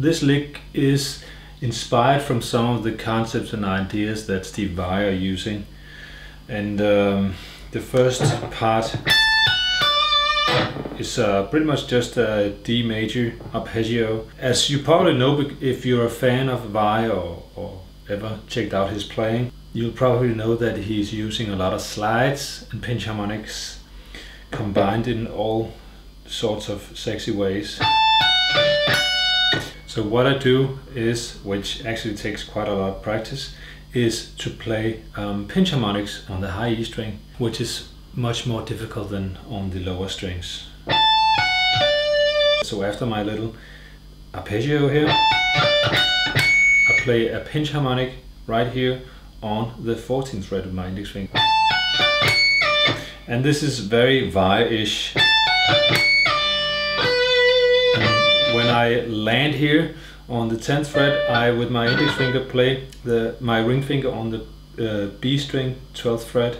this lick is inspired from some of the concepts and ideas that Steve Vai are using. And the first part is pretty much just a D major arpeggio. As you probably know, if you're a fan of Vai or ever checked out his playing, you'll probably know that he's using a lot of slides and pinch harmonics combined in all sorts of sexy ways. So what I do is, which actually takes quite a lot of practice, is to play pinch harmonics on the high E string, which is much more difficult than on the lower strings. So after my little arpeggio here, I play a pinch harmonic right here on the 14th fret of my index finger. And this is very Vai-ish. When I land here on the 10th fret, I with my index finger play my ring finger on the B string, 12th fret.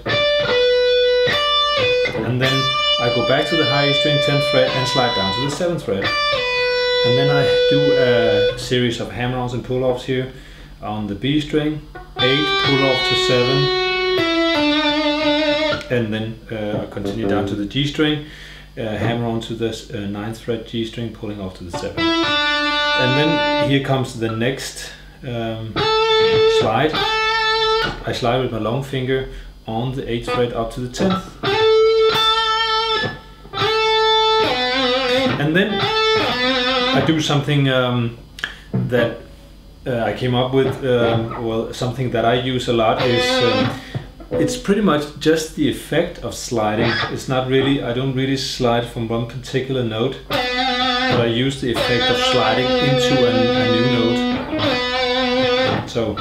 And then I go back to the high E string, 10th fret, and slide down to the 7th fret. And then I do a series of hammer-ons and pull-offs here on the B string, 8, pull-off to 7, and then I continue down to the G string, hammer-on to the 9th fret G string, pulling off to the 7th. And then here comes the next slide. I slide with my long finger on the 8th fret up to the 10th. And then I do something that I came up with, well, something that I use a lot is, it's pretty much just the effect of sliding. It's not really, I don't really slide from one particular note, but I use the effect of sliding into a new note. So,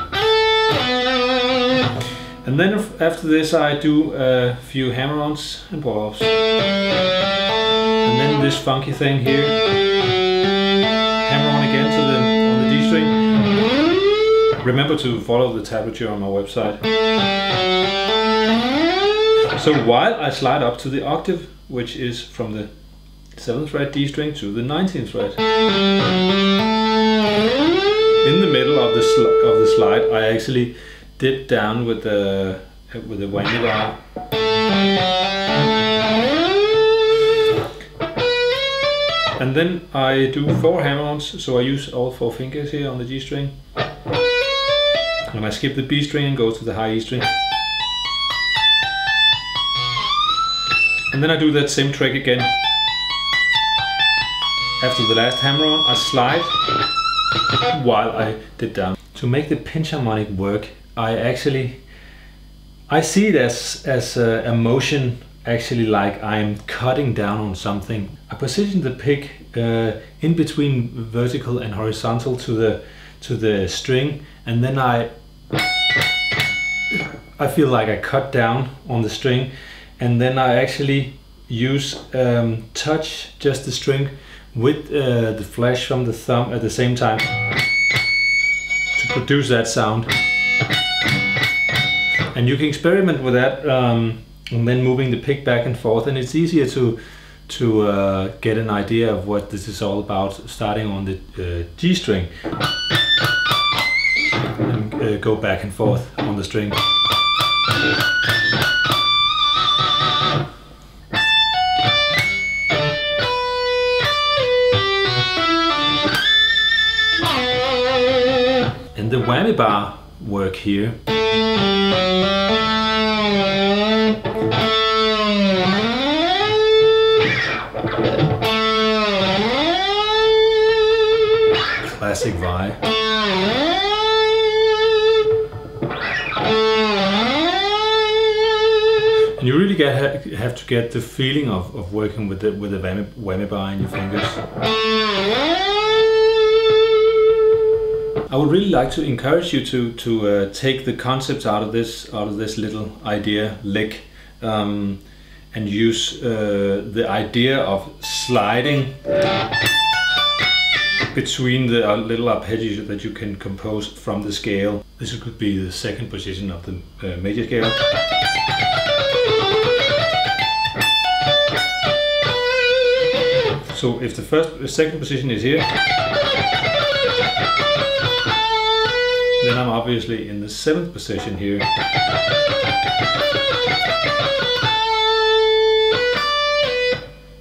and then after this I do a few hammer-ons and pull-offs. And then this funky thing here, hammer on again to on the D string. Remember to follow the tablature on my website. So while I slide up to the octave, which is from the 7th fret D string to the 19th fret. In the middle of the slide, I actually dip down with the whammy bar. And then I do 4 hammer-ons, so I use all 4 fingers here on the G string. And I skip the B string and go to the high E string. And then I do that same trick again. After the last hammer-on, I slide while I dip down. To make the pinch harmonic work, I see it as a motion, actually like I'm cutting down on something. I position the pick in between vertical and horizontal to the string, and then I feel like I cut down on the string, and then I actually use touch just the string with the flash from the thumb at the same time to produce that sound. And you can experiment with that, and then moving the pick back and forth, and it's easier to get an idea of what this is all about, starting on the G string and go back and forth on the string. And the whammy bar work here. Classic Vai. And you really have to get the feeling of working with the whammy bar in your fingers. I would really like to encourage you to take the concepts out of this little idea lick, and use the idea of sliding between the little arpeggios that you can compose from the scale. This could be the second position of the major scale. So if the second position is here, Then I'm obviously in the 7th position here.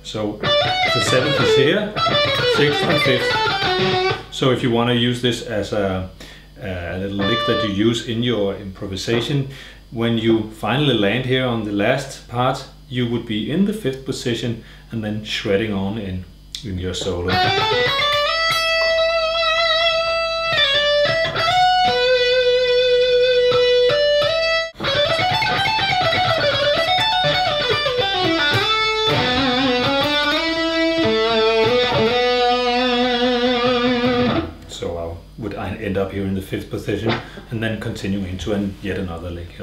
So the 7th is here, 6th and 5th. So if you want to use this as a little lick that you use in your improvisation, when you finally land here on the last part, you would be in the 5th position and then shredding on in your solo. Would I end up here in the 5th position and then continue into yet another lick,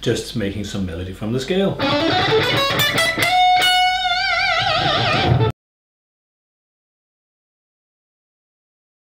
just making some melody from the scale.